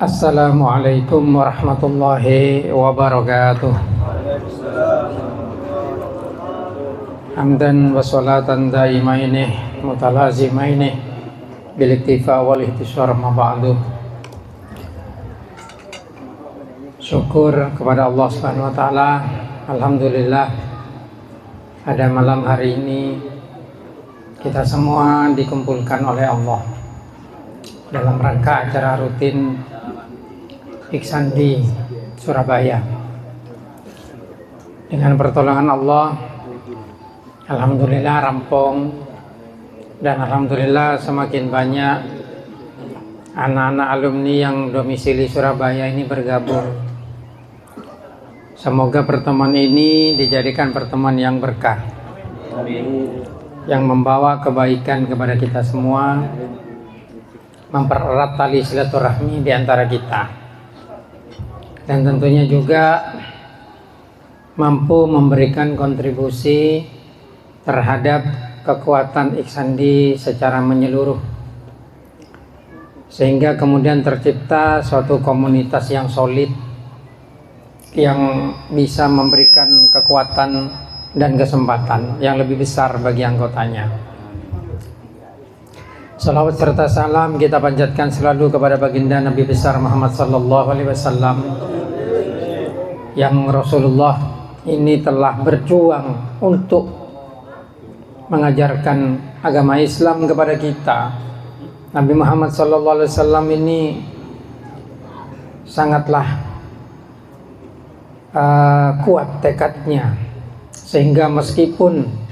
Assalamualaikum warahmatullahi wabarakatuh. Hamdan wa salatan daimaini mutalazimaini bil iktifa wal ihtisar ma ba'du. Syukur kepada Allah Subhanahu wa taala. Alhamdulillah pada malam hari ini kita semua dikumpulkan oleh Allah dalam rangka acara rutin Iksan di Surabaya. Dengan pertolongan Allah, alhamdulillah rampung, dan alhamdulillah semakin banyak anak-anak alumni yang domisili Surabaya ini bergabung. Semoga pertemuan ini dijadikan pertemuan yang berkah, yang membawa kebaikan kepada kita semua, mempererat tali silaturahmi di antara kita, dan tentunya juga mampu memberikan kontribusi terhadap kekuatan Iksandi secara menyeluruh, sehingga kemudian tercipta suatu komunitas yang solid yang bisa memberikan kekuatan dan kesempatan yang lebih besar bagi anggotanya. Salawat serta salam kita panjatkan selalu kepada baginda Nabi besar Muhammad sallallahu alaihi wasallam, yang Rasulullah ini telah berjuang untuk mengajarkan agama Islam kepada kita. Nabi Muhammad sallallahu alaihi wasallam ini sangatlah kuat tekadnya, sehingga meskipun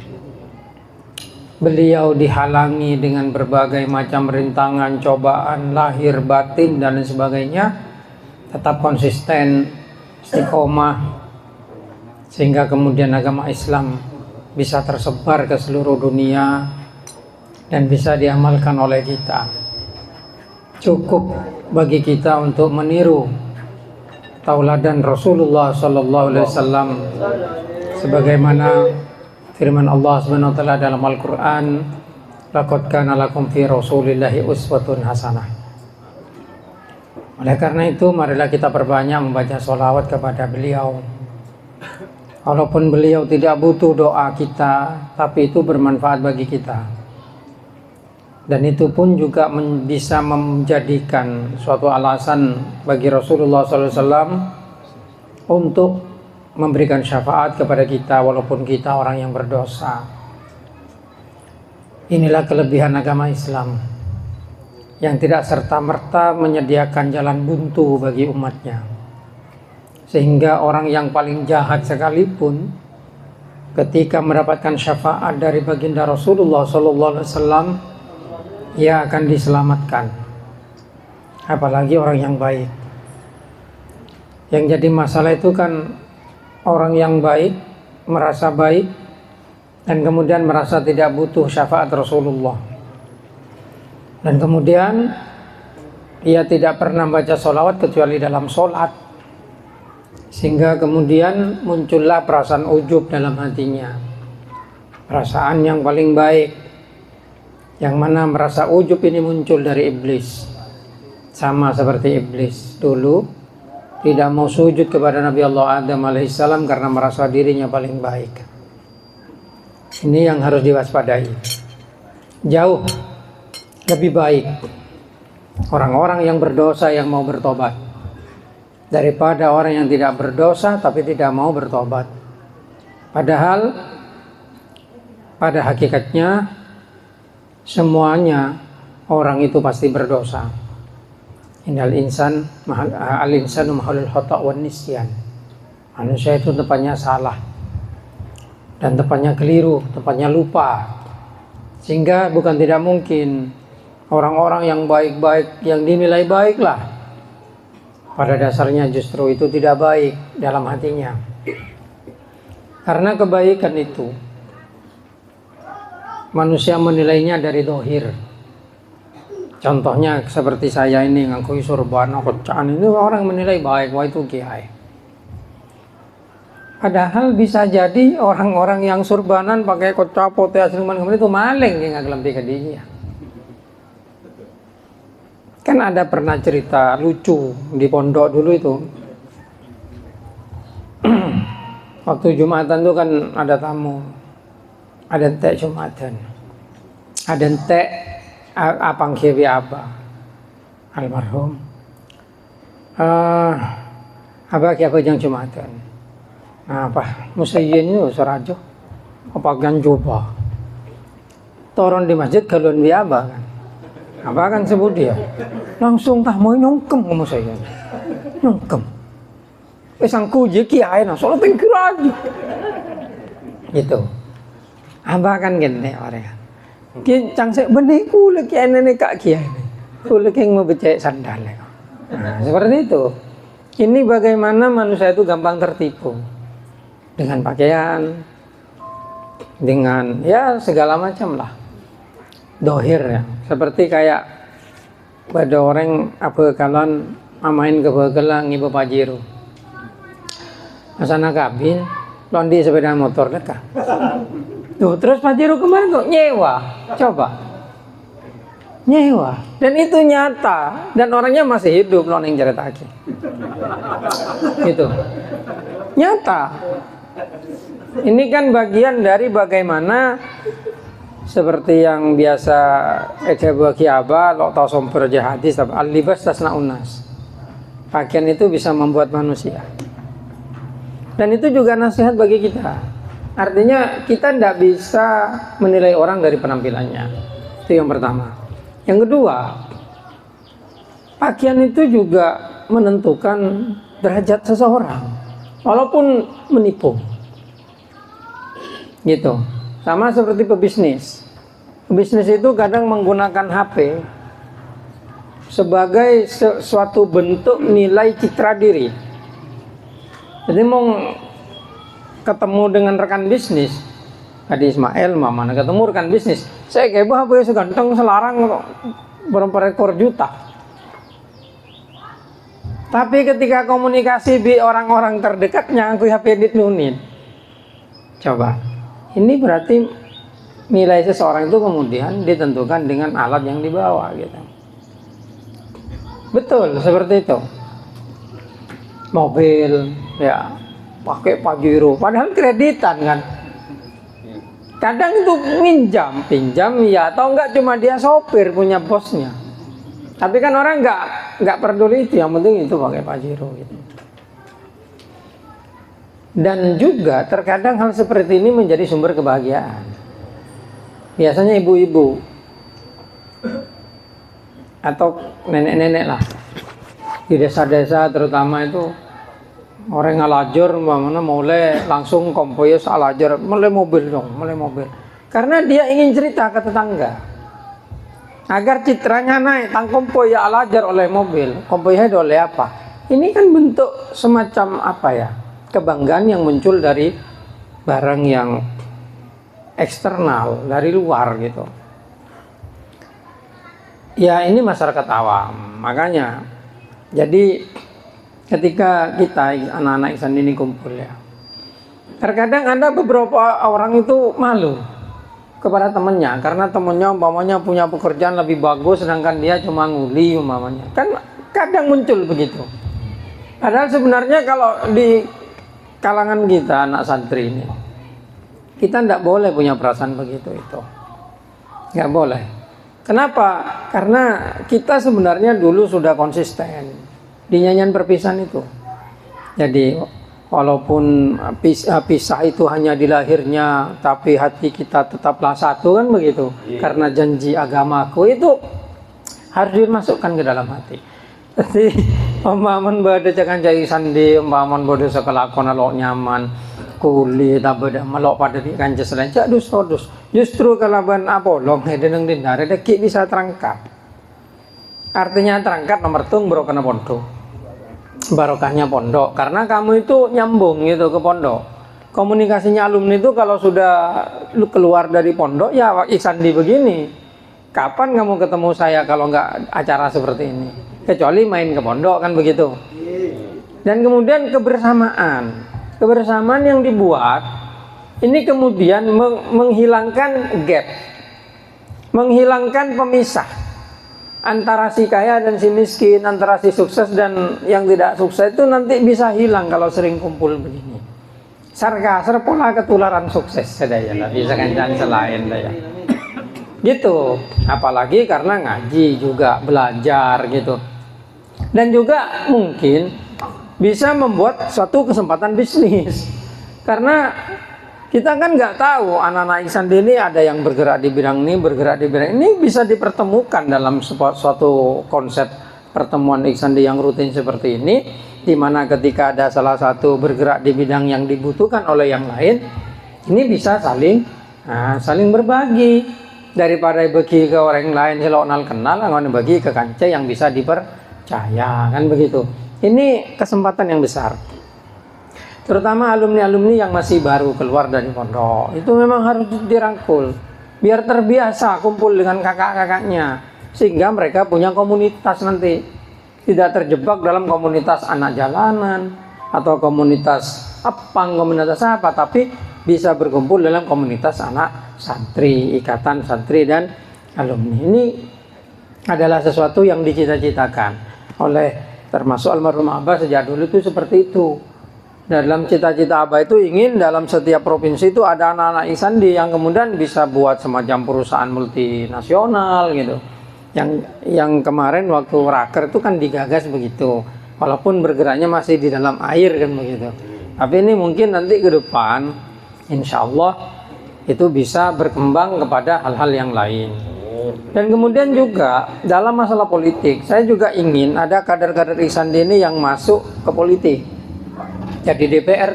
beliau dihalangi dengan berbagai macam rintangan, cobaan lahir, batin, dan lain sebagainya, tetap konsisten, istiqomah, sehingga kemudian agama Islam bisa tersebar ke seluruh dunia dan bisa diamalkan oleh kita. Cukup bagi kita untuk meniru tauladan Rasulullah sallallahu alaihi wasallam, sebagaimana firman Allah Subhanahu wa taala dalam Al-Qur'an, laqad kana lakum fi Rasulillahi uswatun hasanah. Oleh karena itu, marilah kita perbanyak membaca sholawat kepada beliau. Walaupun beliau tidak butuh doa kita, tapi itu bermanfaat bagi kita. Dan itu pun juga bisa menjadikan suatu alasan bagi Rasulullah SAW untuk memberikan syafaat kepada kita walaupun kita orang yang berdosa. Inilah kelebihan agama Islam, yang tidak serta-merta menyediakan jalan buntu bagi umatnya, sehingga orang yang paling jahat sekalipun ketika mendapatkan syafaat dari baginda Rasulullah SAW, ia akan diselamatkan. Apalagi orang yang baik. Yang jadi masalah itu kan orang yang baik merasa baik dan kemudian merasa tidak butuh syafaat Rasulullah, dan kemudian ia tidak pernah baca sholawat kecuali dalam sholat, sehingga kemudian muncullah perasaan ujub dalam hatinya, perasaan yang paling baik, yang mana merasa ujub ini muncul dari iblis. Sama seperti iblis dulu tidak mau sujud kepada Nabi Allah Adam alaihissalam karena merasa dirinya paling baik. Ini yang harus diwaspadai. Jauh lebih baik orang-orang yang berdosa yang mau bertobat daripada orang yang tidak berdosa tapi tidak mau bertobat. Padahal pada hakikatnya semuanya orang itu pasti berdosa. Innal insan al-insanu mahallul khata' wan nisyan. Manusia itu tempatnya salah dan tempatnya keliru, tempatnya lupa. Sehingga bukan tidak mungkin orang-orang yang baik-baik, yang dinilai baiklah, pada dasarnya justru itu tidak baik dalam hatinya. Karena kebaikan itu manusia menilainya dari dohir. Contohnya seperti saya ini ngakui surban, kocaan, ini orang menilai baik, wah itu kiai. Padahal bisa jadi orang-orang yang surbanan pakai kocap, pote, asliman, kemudian itu maling yang nggak gelem dikadinya. Kan ada pernah cerita lucu di pondok dulu itu. Waktu Jumatan tuh kan ada tamu, ada entek Jumatan, ada entek apang kiri abah almarhum. Abah kiapa jang Jumatan. Nah, apa musayyin itu serajo apa gan coba toron di masjid galon bi abah kan. Abah kan sebut dia langsung tah mau nyongkem kamu saya nyongkem pesangku je kiai nah soalnya pinggir aja gitu. Abah kan gini orang ki cangsek benih kule kiai nenek kak kiai kule yang mau becek sandal. Nah, seperti itu. Ini bagaimana manusia itu gampang tertipu dengan pakaian, dengan ya segala macam lah dohir ya. Seperti kayak pada orang apa kalan amain kebegelang ibu pajiru asana kabin londi sepeda motor dekat tuh terus pajiru kemarin tuh nyewa coba nyewa dan itu nyata dan orangnya masih hidup loh yang cerita lagi gitu nyata. Ini kan bagian dari bagaimana seperti yang biasa bagi abah lo tau somper hadis al-libas tasna unas. Pakaian itu bisa membuat manusia. Dan itu juga nasihat bagi kita. Artinya kita tidak bisa menilai orang dari penampilannya. Itu yang pertama. Yang kedua, pakaian itu juga menentukan derajat seseorang, walaupun menipu. Gitu. Sama seperti pebisnis. Pebisnis itu kadang menggunakan HP sebagai suatu bentuk nilai citra diri. Jadi mau ketemu dengan rekan bisnis, tadi Ismail mana ketemu rekan bisnis, saya kayak apa ya seganteng selarang berapa rekor juta. Tapi ketika komunikasi di orang-orang terdekatnya aku HP ditnunin. Coba, ini berarti nilai seseorang itu kemudian ditentukan dengan alat yang dibawa gitu. Betul seperti itu. Mobil ya pakai Pajero, padahal kreditan kan. Kadang itu pinjam ya, atau enggak cuma dia sopir punya bosnya. Tapi kan orang enggak peduli itu, yang penting itu pakai Pajero gitu. Dan juga terkadang hal seperti ini menjadi sumber kebahagiaan. Biasanya ibu-ibu atau nenek-nenek lah di desa-desa terutama itu orang ngalajur mana mulai langsung kompoyes alajar mulai mobil karena dia ingin cerita ke tetangga agar citranya naik tang kompoy ya alajar oleh mobil kompoynya oleh apa. Ini kan bentuk semacam apa ya, kebanggaan yang muncul dari barang yang eksternal dari luar gitu. Ya ini masyarakat awam. Makanya jadi ketika kita anak-anak Ihsan ini kumpul ya, terkadang ada beberapa orang itu malu kepada temannya karena temannya umpamanya punya pekerjaan lebih bagus sedangkan dia cuma nguli umpamanya. Kan kadang muncul begitu. Padahal sebenarnya kalau di kalangan kita anak santri ini, kita tidak boleh punya perasaan begitu itu. Nggak boleh. Kenapa? Karena kita sebenarnya dulu sudah konsisten di nyanyian perpisahan itu. Jadi walaupun pisah itu hanya di lahirnya, tapi hati kita tetaplah satu kan begitu. Karena janji agamaku itu harus dimasukkan ke dalam hati. Jadi pemahaman pada jangan jadi sandi, pemahaman pada sekelakon alok nyaman, kulit apa dah melok pada di kanca selanjak dus. Justru kalaban apolong hedeneng dindare deki bisa terangkat. Artinya terangkat nomor tung barokahnya pondok. Barokahnya pondok karena kamu itu nyambung gitu ke pondok. Komunikasinya alumni itu kalau sudah lu keluar dari pondok ya Ihsan di begini. Kapan kamu ketemu saya kalau nggak acara seperti ini? Kecuali main ke pondok kan begitu. Dan kemudian kebersamaan yang dibuat ini kemudian menghilangkan gap, menghilangkan pemisah. antara si kaya dan si miskin, antara si sukses dan yang tidak sukses itu nanti bisa hilang kalau sering kumpul begini. Sarga serpola ketularan sukses sedaya lah, bisa kencan selain daya. Gitu, apalagi karena ngaji juga belajar gitu. Dan juga mungkin bisa membuat suatu kesempatan bisnis. Karena kita kan nggak tahu anak-anak Ihsandi ini ada yang bergerak di bidang ini, bergerak di bidang ini, bisa dipertemukan dalam suatu konsep pertemuan Ihsandi yang rutin seperti ini, di mana ketika ada salah satu bergerak di bidang yang dibutuhkan oleh yang lain, ini bisa saling berbagi daripada bagi ke orang lain kalau kenal, nggak bagi ke kanca yang bisa dipercaya, kan begitu. Ini kesempatan yang besar. Terutama alumni-alumni yang masih baru keluar dari pondok, itu memang harus dirangkul biar terbiasa kumpul dengan kakak-kakaknya, sehingga mereka punya komunitas nanti, tidak terjebak dalam komunitas anak jalanan atau komunitas komunitas apa, tapi bisa berkumpul dalam komunitas anak santri, ikatan santri dan alumni. Ini adalah sesuatu yang dicita-citakan oleh termasuk almarhum Abah sejak dulu itu seperti itu. Dalam cita-cita Abah itu ingin dalam setiap provinsi itu ada anak-anak Ihsandi yang kemudian bisa buat semacam perusahaan multinasional gitu. Yang kemarin waktu raker itu kan digagas begitu. Walaupun bergeraknya masih di dalam air kan begitu. Tapi ini mungkin nanti ke depan insya Allah itu bisa berkembang kepada hal-hal yang lain. Dan kemudian juga dalam masalah politik, saya juga ingin ada kader-kader Ihsandi ini yang masuk ke politik. Jadi DPR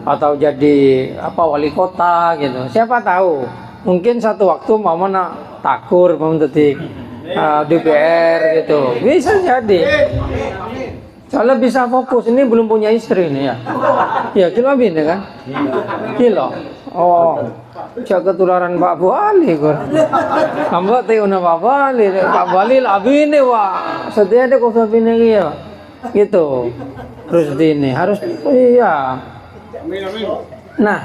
atau jadi wali kota gitu. Siapa tahu mungkin satu waktu mau takur mau jadi DPR gitu. Bisa jadi. Soalnya bisa fokus. Ini belum punya istri nih ya. Ya kilo abin ya kan? Kilo. Oh, jaga ketularan Pak Wali kur. Hamba teh una Pak Wali. Pak Wali abin nih wah. Setia deh kok abin ya. Gitu. Terus ini harus iya. Nah,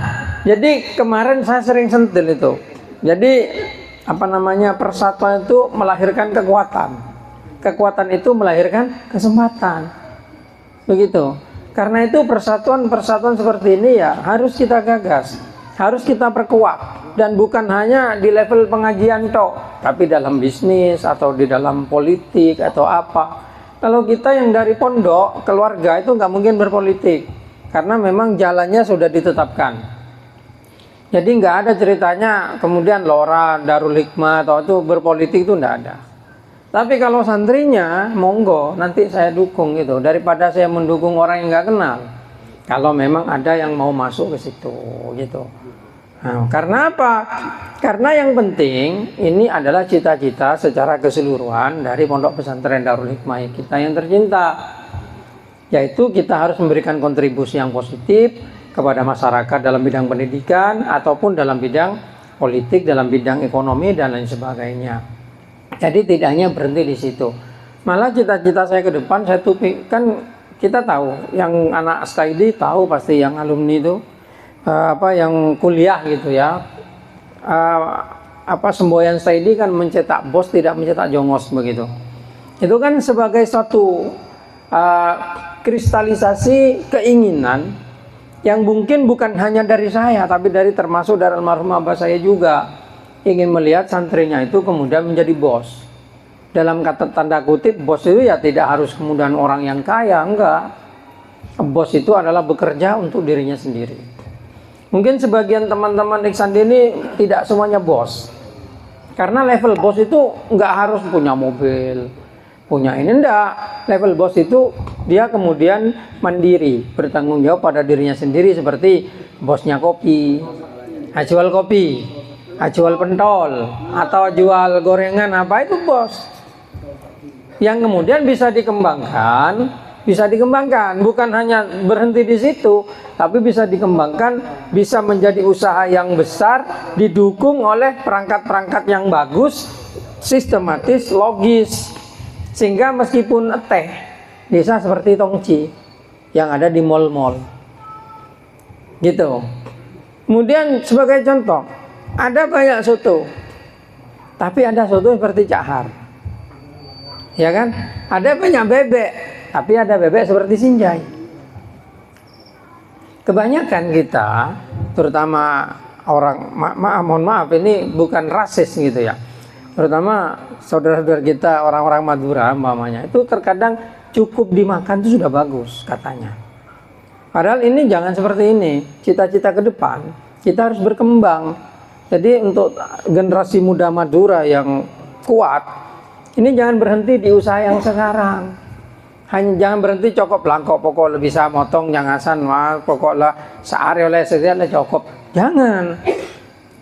jadi kemarin saya sering sentil itu. Jadi persatuan itu melahirkan kekuatan. Kekuatan itu melahirkan kesempatan. Begitu. Karena itu persatuan seperti ini ya harus kita gagas, harus kita perkuat, dan bukan hanya di level pengajian tok, tapi dalam bisnis atau di dalam politik atau apa. Kalau kita yang dari pondok, keluarga itu nggak mungkin berpolitik, karena memang jalannya sudah ditetapkan. Jadi nggak ada ceritanya kemudian Lora, Darul Hikmah atau itu berpolitik, itu nggak ada. Tapi kalau santrinya, monggo, nanti saya dukung gitu, daripada saya mendukung orang yang nggak kenal. Kalau memang ada yang mau masuk ke situ, gitu. Nah, karena apa? Karena yang penting ini adalah cita-cita secara keseluruhan dari Pondok Pesantren Darul Hikmah kita yang tercinta, yaitu kita harus memberikan kontribusi yang positif kepada masyarakat dalam bidang pendidikan ataupun dalam bidang politik, dalam bidang ekonomi dan lain sebagainya. Jadi tidak hanya berhenti di situ. Malah cita-cita saya ke depan, saya tuh kan kita tahu, yang anak Staidi tahu pasti, yang alumni itu yang kuliah gitu ya, semboyan Staidi kan mencetak bos, tidak mencetak jongos begitu. Itu kan sebagai suatu kristalisasi keinginan yang mungkin bukan hanya dari saya, tapi termasuk dari almarhum abah saya juga, ingin melihat santrinya itu kemudian menjadi bos. Dalam kata tanda kutip, bos itu ya tidak harus kemudian orang yang kaya, enggak. Bos itu adalah bekerja untuk dirinya sendiri. Mungkin sebagian teman-teman Ihsandi ini tidak semuanya bos. Karena level bos itu enggak harus punya mobil, punya ini, enggak. Level bos itu dia kemudian mandiri, bertanggung jawab pada dirinya sendiri, seperti bosnya kopi, jual kopi, jual pentol, atau jual gorengan, apa itu bos. Yang kemudian bisa dikembangkan, bukan hanya berhenti di situ, tapi bisa dikembangkan, bisa menjadi usaha yang besar, didukung oleh perangkat-perangkat yang bagus, sistematis, logis, sehingga meskipun teh bisa seperti Tongci yang ada di mall-mall, gitu. Kemudian sebagai contoh, ada banyak soto, tapi ada soto seperti Cak Har. Ya kan? Ada banyak bebek, tapi ada bebek seperti Sinjai. Kebanyakan kita, terutama orang, mohon maaf ini bukan rasis gitu ya, terutama saudara-saudara kita orang-orang Madura umpamanya, itu terkadang cukup dimakan itu sudah bagus katanya. Padahal ini jangan seperti ini. Cita-cita ke depan kita harus berkembang. Jadi untuk generasi muda Madura yang kuat, ini jangan berhenti di usaha yang sekarang. Hanya jangan berhenti cokop langkok pokok lebih bisa motong jangasan mah pokoklah sehari oleh setiap cokop. Jangan.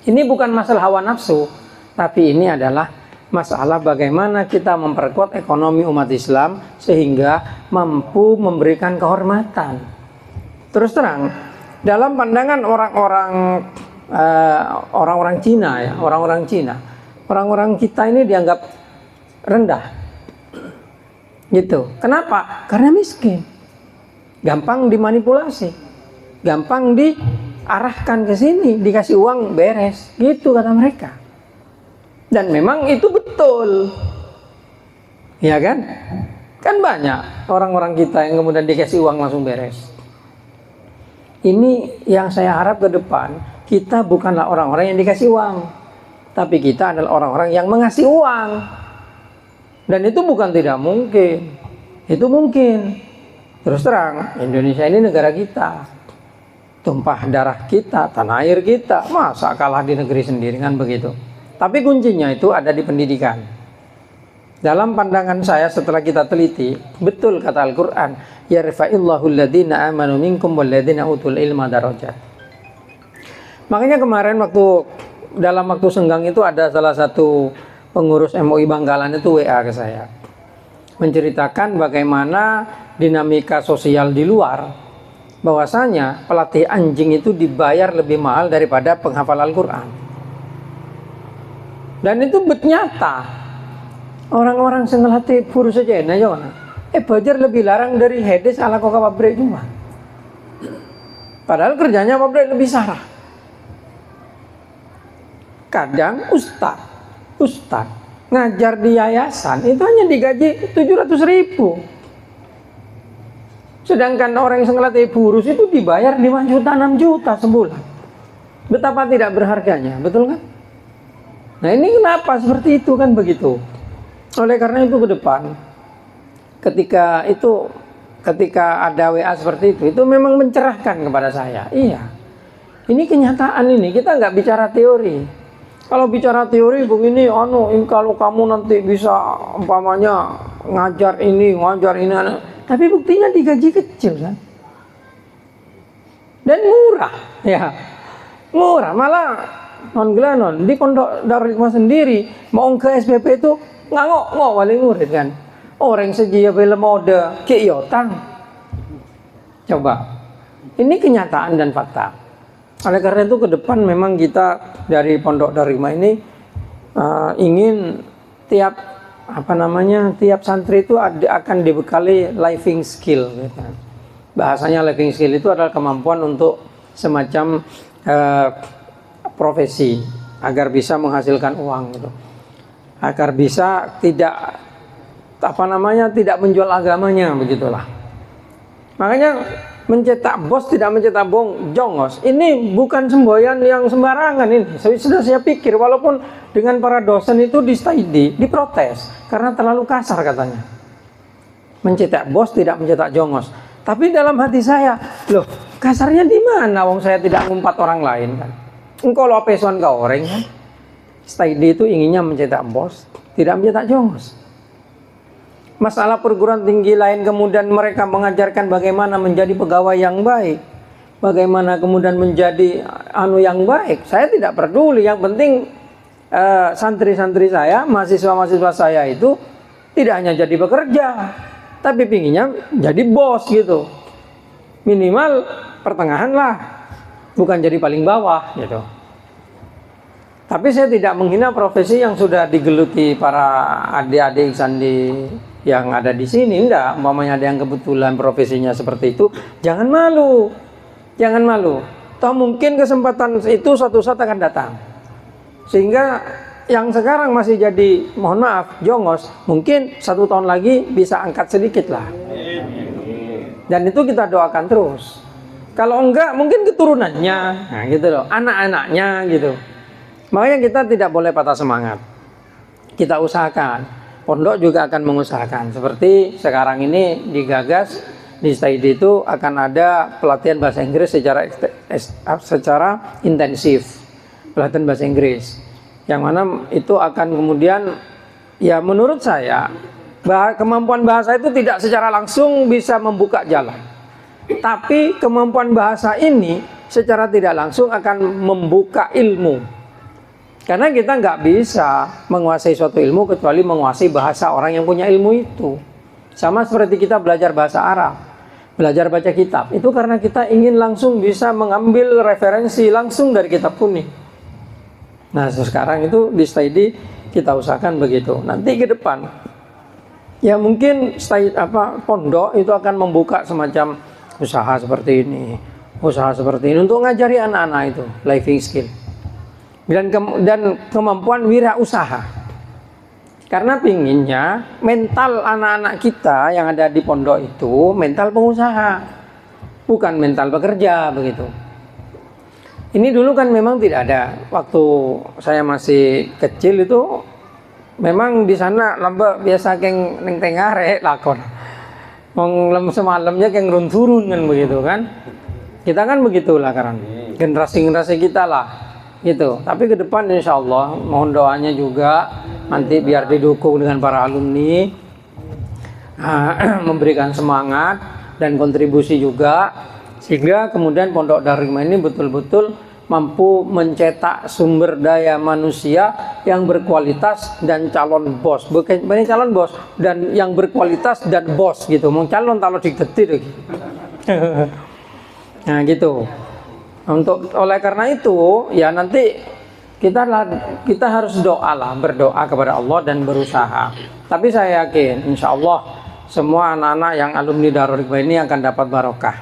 Ini bukan masalah hawa nafsu, tapi ini adalah masalah bagaimana kita memperkuat ekonomi umat Islam sehingga mampu memberikan kehormatan. Terus terang, dalam pandangan orang-orang Cina ya, orang-orang kita ini dianggap rendah. Gitu. Kenapa? Karena miskin. Gampang dimanipulasi. Gampang diarahkan ke sini, dikasih uang beres. Gitu kata mereka. Dan memang itu betul. Ya kan? Kan banyak orang-orang kita yang kemudian dikasih uang langsung beres. Ini yang saya harap ke depan, kita bukanlah orang-orang yang dikasih uang, tapi kita adalah orang-orang yang mengasih uang. Dan itu bukan tidak mungkin, itu mungkin. Terus terang, Indonesia ini negara kita, tumpah darah kita, tanah air kita, masa kalah di negeri sendiri kan begitu. Tapi kuncinya itu ada di pendidikan. Dalam pandangan saya setelah kita teliti, betul kata Al-Quran, yarfa'illahu alladhina amanu minkum walladhina utul ilma darajat. Makanya kemarin dalam waktu senggang itu ada salah satu pengurus MUI Bangkalan itu WA ke saya, menceritakan bagaimana dinamika sosial di luar, bahwasanya pelatih anjing itu dibayar lebih mahal daripada penghafal Al-Quran. Dan itu nyata. Orang-orang yang ngelatih furu saja belajar lebih larang dari Hedes ala koka pabrik cuma. Padahal kerjanya pabrik lebih sarah. Kadang Ustaz ngajar di yayasan itu hanya digaji 700.000. Sedangkan orang yang ngelatih burus itu dibayar 5 juta 6 juta sebulan. Betapa tidak berharganya, betul kan? Nah ini kenapa seperti itu kan begitu. Oleh karena itu ke depan ketika ada WA seperti itu memang mencerahkan kepada saya. Iya, ini kenyataan ini, kita nggak bicara teori. Kalau bicara teori begini, kalau kamu nanti bisa umpamanya ngajar ini, tapi buktinya digaji kecil kan, dan murah, ya murah. Malah non Glanon di Pondok Darul Hikmah sendiri mau ke SPP itu ngangok wali murid kan, orang sedia film mode kiyotang. Coba, ini kenyataan dan fakta. Oleh karena itu ke depan memang kita dari Pondok Darul Hikmah ini ingin tiap santri itu akan dibekali living skill gitu. Bahasanya living skill itu adalah kemampuan untuk semacam profesi agar bisa menghasilkan uang gitu. Agar bisa tidak menjual agamanya, begitulah. Makanya mencetak bos tidak mencetak jongos. Ini bukan semboyan yang sembarangan ini. Sudah saya pikir, walaupun dengan para dosen itu diprotes karena terlalu kasar katanya. Mencetak bos tidak mencetak jongos. Tapi dalam hati saya, loh kasarnya di mana? Wong saya tidak ngumpat orang lain kan. Engkau lo pesuan kau orang kan. Staidi itu inginnya mencetak bos, tidak mencetak jongos. Masalah perguruan tinggi lain kemudian mereka mengajarkan bagaimana menjadi pegawai yang baik, bagaimana kemudian menjadi yang baik. Saya tidak peduli, yang penting santri-santri saya, mahasiswa-mahasiswa saya itu tidak hanya jadi bekerja, tapi pinginnya jadi bos gitu. Minimal pertengahan lah, bukan jadi paling bawah gitu. Tapi saya tidak menghina profesi yang sudah digeluti para adik-adik sandi yang ada di sini. Enggak, umpamanya ada yang kebetulan profesinya seperti itu, jangan malu. Jangan malu. Toh mungkin kesempatan itu suatu saat akan datang. Sehingga yang sekarang masih jadi, mohon maaf, jongos, mungkin 1 tahun lagi bisa angkat sedikit lah. Dan itu kita doakan terus. Kalau enggak, mungkin keturunannya, nah gitu loh, anak-anaknya gitu. Makanya kita tidak boleh patah semangat. Kita usahakan. Pondok juga akan mengusahakan. Seperti sekarang ini digagas di Staidi itu akan ada pelatihan bahasa Inggris secara intensif. Pelatihan bahasa Inggris. Yang mana itu akan kemudian, ya menurut saya, kemampuan bahasa itu tidak secara langsung bisa membuka jalan. Tapi kemampuan bahasa ini secara tidak langsung akan membuka ilmu. Karena kita nggak bisa menguasai suatu ilmu kecuali menguasai bahasa orang yang punya ilmu itu. Sama seperti kita belajar bahasa Arab, belajar baca kitab. Itu karena kita ingin langsung bisa mengambil referensi langsung dari kitab kuning. Nah sekarang itu di Staidi kita usahakan begitu. Nanti ke depan, ya mungkin pondok itu akan membuka semacam usaha seperti ini, untuk ngajari anak-anak itu living skill dan kemampuan wirausaha. Karena pinginnya mental anak-anak kita yang ada di pondok itu mental pengusaha, bukan mental bekerja begitu. Ini dulu kan memang tidak ada. Waktu saya masih kecil itu memang di sana lembek biasa keng neng tengare lakon. Wong semalamnya keng run turun kan begitu kan. Kita kan begitulah karena generasi kita lah gitu. Tapi ke depan insya Allah mohon doanya juga nanti biar didukung dengan para alumni, memberikan semangat dan kontribusi juga, sehingga kemudian Pondok Darul Hikmah ini betul-betul mampu mencetak sumber daya manusia yang berkualitas dan calon bos, bukan calon bos dan yang berkualitas dan bos gitu, mau calon diktetir gitu. Nah gitu. Oleh karena itu ya nanti kita harus berdoa kepada Allah dan berusaha. Tapi saya yakin insya Allah semua anak-anak yang alumni Darul Hikmah ini akan dapat barokah.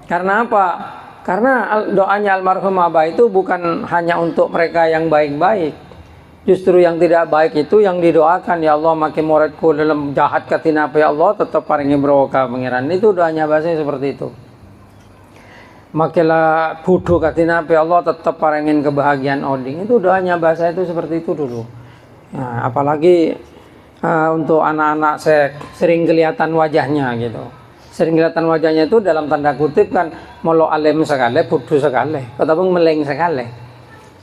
Karena apa? Karena doanya almarhum Abah itu bukan hanya untuk mereka yang baik-baik. Justru yang tidak baik itu yang didoakan, ya Allah makin muridku dalam jahat katina apa ya Allah tetap paringi barokah pangeran. Itu doanya bahasanya seperti itu. Makilah bodoh katina apa ya Allah tetap paringin kebahagiaan oding. Itu doanya bahasa itu seperti itu dulu. Nah, apalagi untuk anak-anak saya sering kelihatan wajahnya gitu. Sering kelihatan wajahnya itu dalam tanda kutip kan molo alim sekali, bodoh sekali, ketemu meleng sekali.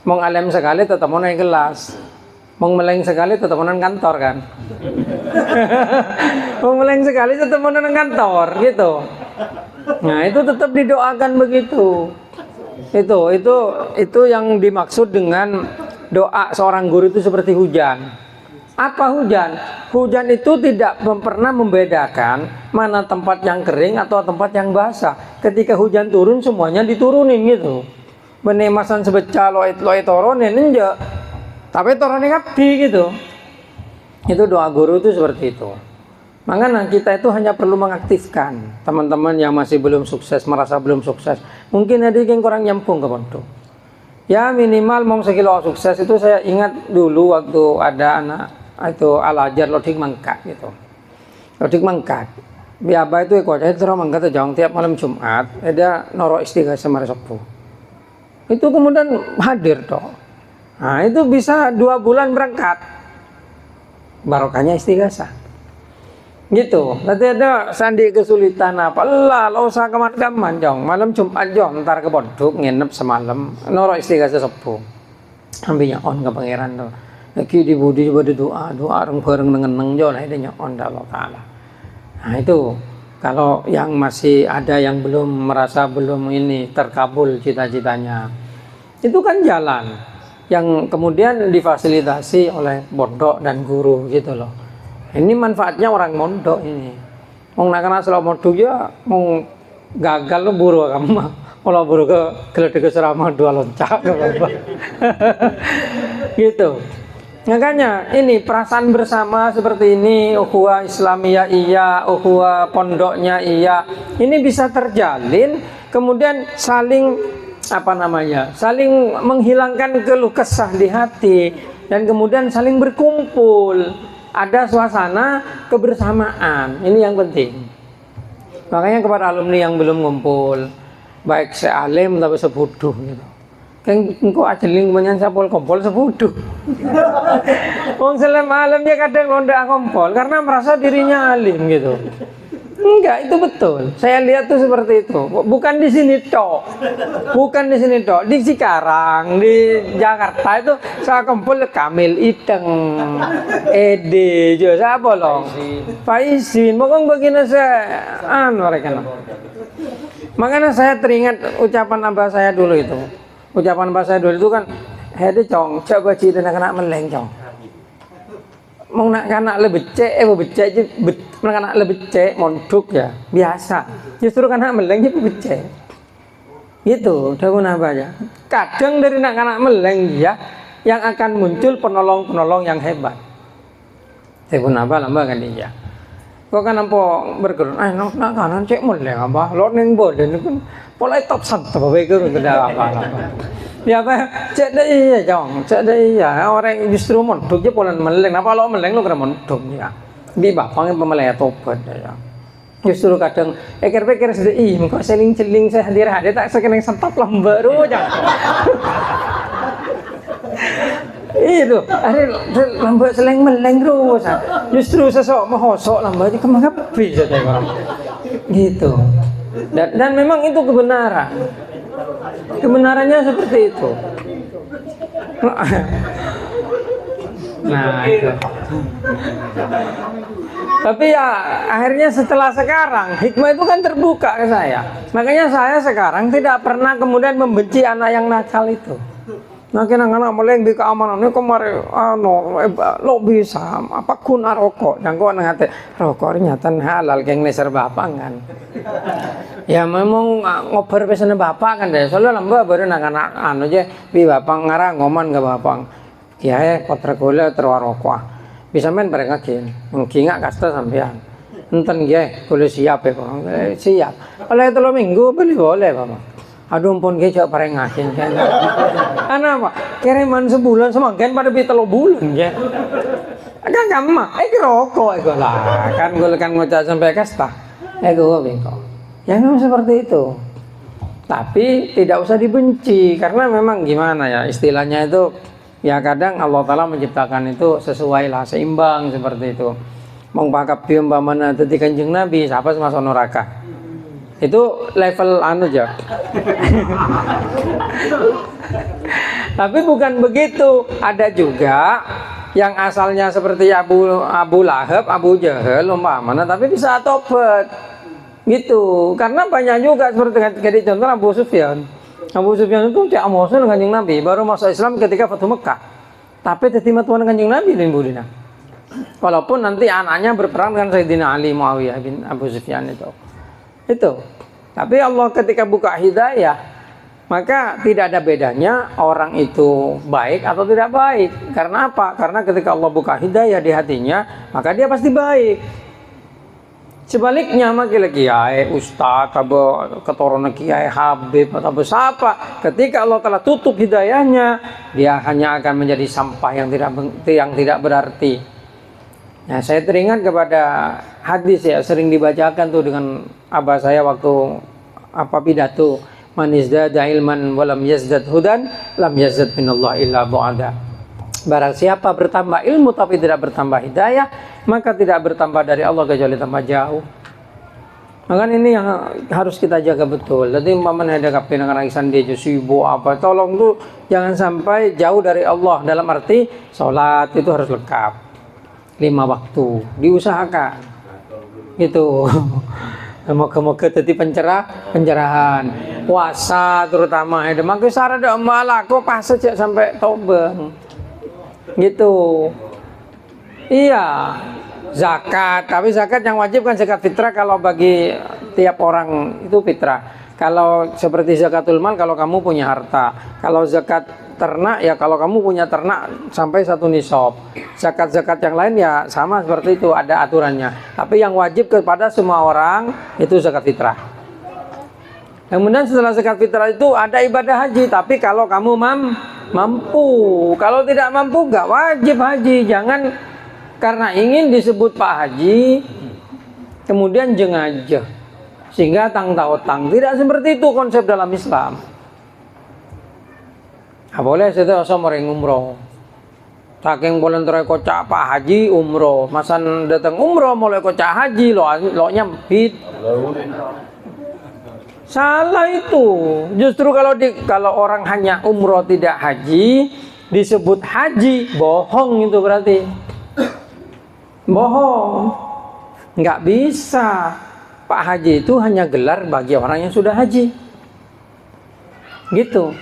Mong alim sekali tetap mau naik kelas, mong meleng sekali tetap mau naik kantor kan. Mong meleng sekali tetap mau naik kantor gitu. Nah itu tetap didoakan begitu. Itu yang dimaksud dengan doa seorang guru itu seperti hujan. Apa hujan? Hujan itu tidak pernah membedakan mana tempat yang kering atau tempat yang basah. Ketika hujan turun semuanya diturunin gitu. Benemasan sebecah loe toronin enggak. Tapi toronin kabeh gitu. Itu doa guru itu seperti itu. Makanya kita itu hanya perlu mengaktifkan teman-teman yang masih belum sukses, merasa belum sukses. Mungkin ada yang kurang nyambung ke pondok. Ya minimal mau sekilo sukses itu saya ingat dulu waktu ada anak itu Al-Ajar lodik mangkat gitu. Lodik mangkat. Biaba itu saya terus mangkat jauh tiap malam Jumat ada noro istighosah sama sepuh. Itu kemudian hadir toh. Nah, itu bisa 2 bulan berangkat. Barokahnya istighosah. Gitu. Nanti ada sandi kesulitan apa lah, lo usah kaman-kaman jong. Malam Jumat jong ntar ke pondok nginep semalam noro istighosah sepuh. Ambilnya on ke pangeran tuh. Lagi di budi pada doa bareng dengan jo lah itu on Allah Taala. Nah itu kalau yang masih ada yang belum merasa belum ini terkabul cita-citanya, itu kan jalan yang kemudian difasilitasi oleh pondok dan guru gitu loh. Ini manfaatnya orang pondok ini. Mau nak kena selalu pondok ya mau gagal lo buru kamu. Kalau buru ke geledek ceramah 2 loncak gitu. Makanya ini perasaan bersama seperti ini, ukhuwah Islamiyah iya, ukhuwah pondoknya iya, ini bisa terjalin, kemudian saling apa namanya, saling menghilangkan keluh kesah di hati, dan kemudian saling berkumpul, ada suasana kebersamaan. Ini yang penting. Makanya kepada alumni yang belum ngumpul, baik sealim tapi sepuduh gitu, kan engkau ajeling menyan sapol kompol sepuduh. Wong selam alim dia kadang londak kompol karena merasa dirinya alim gitu. Enggak, itu betul. Saya lihat tuh seperti itu. Bukan di sini tok. Bukan di sini tok. Di Cikarang, di Jakarta itu saya kumpul Kamil Iteng, Ede, jo siapa loh? Faisin. Mokong begini saya mereka. Makanya saya teringat ucapan abah saya dulu itu. Ucapan abah saya dulu itu kan, Hede cong, coba cita nak meleng cong. Mau nak kanak lebih becek, kanak lebih becek, monduk ya biasa. Justru kanak meleng jadi becek. Gitu, daun apa aja. Kadang dari nak kanak meleng ya, yang akan muncul penolong-penolong yang hebat. Daun apa lambah kan dia. Kok kan apa bergerak? Nak kanan cek meleng apa? Lo neng boleh, kan pola top santai bapak itu udah apa. Ya apa? Cek dah iya jong, cek dah iya. Orang justru mondok je pola meleng. Apa lo meleng lo kena mondok ya? Di bapaknya pemelaya tobat ya. Justru kadang pikir-pikir sudah kok seling-seling saya hadir tak sekeneng sentap lambat rujak. Itu, ada lambat seleng meleng terus. Justru sesok mahosok lambat je kemana bisa tengok. Gitu. Dan memang itu kebenaran. Kebenarannya seperti itu. Nah itu. Tapi ya akhirnya setelah sekarang hikmah itu kan terbuka ke saya. Makanya saya sekarang tidak pernah kemudian membenci anak yang nakal itu. Nah anak-anak meleng di keamanannya kemarin lo bisa apa guna rokok dan kok ngate rokok ternyata halal keng neser bapak kan. Ya memang ngobrol pesan bapak kan deh. Soalnya lamba baru anak-anak aja bi bapak ngarang ngoman ke bapak. Kiai kotor gula terwarokok. Bisa main mereka kin. Mungkin nggak kasta sampean. Enten kiai boleh siap ya kok. Siap. Oleh 3 minggu boleh bapak. Aduh ampun kiai coba parengahin kan. Karena apa? Kiriman sebulan semangkin pada bi 3 bulan ya. Kan gampang. Rokok lah. Kan gue kan ngocak sampai kasta. Gue bingkok. Ya memang seperti itu. Tapi tidak usah dibenci karena memang gimana ya istilahnya itu ya kadang Allah Ta'ala menciptakan itu sesuai lah seimbang seperti itu. Mong pakap bium mana tadi Kanjeng Nabi siapa masuk neraka. Itu level aja. Tapi bukan begitu. Ada juga yang asalnya seperti Abu Lahab, Abu Jahal umpamanya tapi bisa tobat. Gitu, karena banyak juga seperti tadi contoh Abu Sufyan. Abu Sufyan itu cak amosan dengan Kanjeng Nabi, baru masuk Islam ketika Fathu Mekah. Tapi terima Tuhan Kanjeng Nabi dan budina. Walaupun nanti anaknya berperang dengan Sayyidina Ali Muawiyah bin Abu Sufyan itu. Tapi Allah ketika buka hidayah, maka tidak ada bedanya orang itu baik atau tidak baik. Karena apa? Karena ketika Allah buka hidayah di hatinya, maka dia pasti baik. Sebaliknya makin kiai, ustaz, atau keturunan kiai Habib atau siapa, ketika Allah telah tutup hidayahnya, dia hanya akan menjadi sampah yang tidak berarti. Nah, saya teringat kepada hadis ya sering dibacakan tuh dengan abah saya waktu pidato, man izdada ilman walam yazdad hudan, lam yazdad minallah illa bu'ada. Barang siapa bertambah ilmu tapi tidak bertambah hidayah, maka tidak bertambah dari Allah kecuali tambah jauh. Maka ini yang harus kita jaga betul. Jadi umpamanya ada kapten dengan isan dia sibuk apa, tolong tuh jangan sampai jauh dari Allah. Dalam arti sholat itu harus lengkap 5 waktu, diusahakan. Gitu. Moga-moga jadi pencerahan. Puasa terutama ada maka syarat ada malah kok pas saja sampai tobat. Gitu. Iya, zakat. Tapi zakat yang wajib kan zakat fitrah kalau bagi tiap orang itu fitrah. Kalau seperti zakatul mal kalau kamu punya harta. Kalau zakat ternak ya kalau kamu punya ternak sampai 1 nisab. Zakat-zakat yang lain ya sama seperti itu ada aturannya. Tapi yang wajib kepada semua orang itu zakat fitrah. Kemudian setelah zakat fitrah itu ada ibadah haji, tapi kalau kamu mampu. Kalau tidak mampu nggak wajib haji. Jangan karena ingin disebut Pak Haji kemudian jengajah sehingga tang tautang. Tidak seperti itu konsep dalam Islam. Boleh saya sama orang umroh. Saking volunteer kocak Pak Haji umroh, masan datang umroh mulai kocak haji lo nyempit. Salah itu. Justru kalau orang hanya umroh tidak haji disebut haji, bohong itu berarti. Bohong. Nggak bisa. Pak Haji itu hanya gelar bagi orang yang sudah haji. Gitu.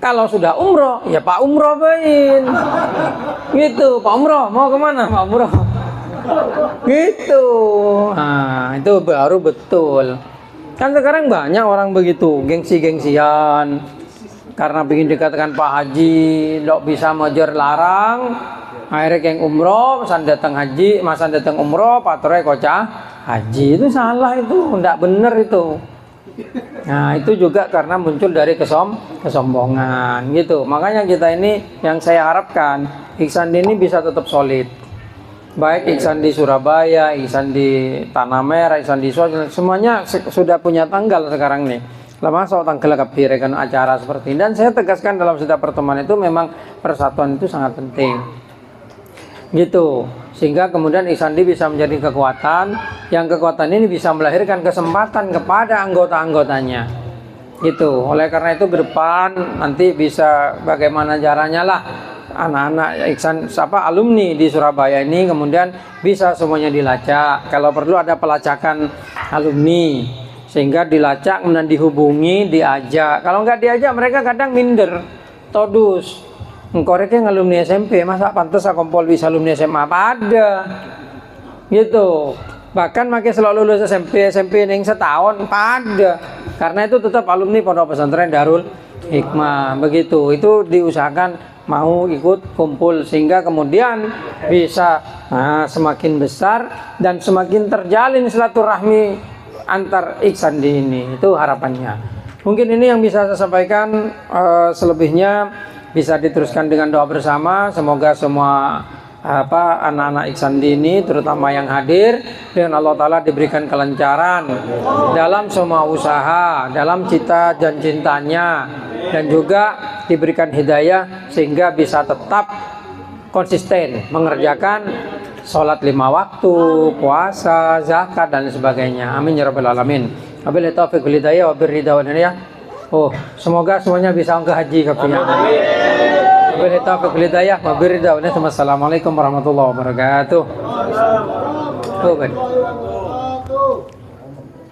Kalau sudah umroh, ya Pak Umroh bain. Gitu, Pak Umroh mau kemana Pak Umroh? Gitu. Nah, itu baru betul. Kan sekarang banyak orang begitu, gengsi-gengsian. Karena ingin dikatakan Pak Haji, lo bisa majer larang. Akhirnya yang umroh, masan datang haji, masan datang umroh, patroi kocah haji. Itu salah itu, enggak benar itu. Nah itu juga karena muncul dari kesombongan gitu. Makanya kita ini yang saya harapkan Ihsan ini bisa tetap solid. Baik Ihsan di Surabaya, Ihsan di Tanah Merah, Ihsan di Solo, semuanya sudah punya tanggal sekarang nih. Lama soal tanggal kebirekan acara seperti ini. Dan saya tegaskan dalam setiap pertemuan itu memang persatuan itu sangat penting. Gitu. Sehingga kemudian Ihsandi bisa menjadi kekuatan, yang kekuatan ini bisa melahirkan kesempatan kepada anggota-anggotanya. Gitu. Oleh karena itu ke depan nanti bisa bagaimana caranya lah anak-anak Ihsan alumni di Surabaya ini kemudian bisa semuanya dilacak. Kalau perlu ada pelacakan alumni sehingga dilacak kemudian dihubungi, diajak. Kalau nggak diajak mereka kadang minder, todus. Engkoreke alumni SMP, masa pantas kompol bisa alumni SMA? Pada gitu. Bahkan makin selalu lulus SMP ning setahun pada. Karena itu tetap alumni Pondok Pesantren Darul Hikmah. Begitu. Itu diusahakan mau ikut kumpul sehingga kemudian bisa semakin besar dan semakin terjalin silaturahmi antar Ihsandi ini. Itu harapannya. Mungkin ini yang bisa saya sampaikan, selebihnya bisa diteruskan dengan doa bersama. Semoga semua anak-anak Ihsandi ini terutama yang hadir dengan Allah Ta'ala diberikan kelancaran dalam semua usaha, dalam cita dan cintanya, dan juga diberikan hidayah sehingga bisa tetap konsisten mengerjakan sholat 5 waktu, puasa, zakat dan sebagainya. Amin ya rabbal alamin. Wabillahi taufiq wal hidayah wa birridha wal hidayah. Semoga semuanya bisa ke haji kafinya. Wabillahi taufiq wal hidayah wa birridha wal hidayah. Assalamualaikum warahmatullahi wabarakatuh.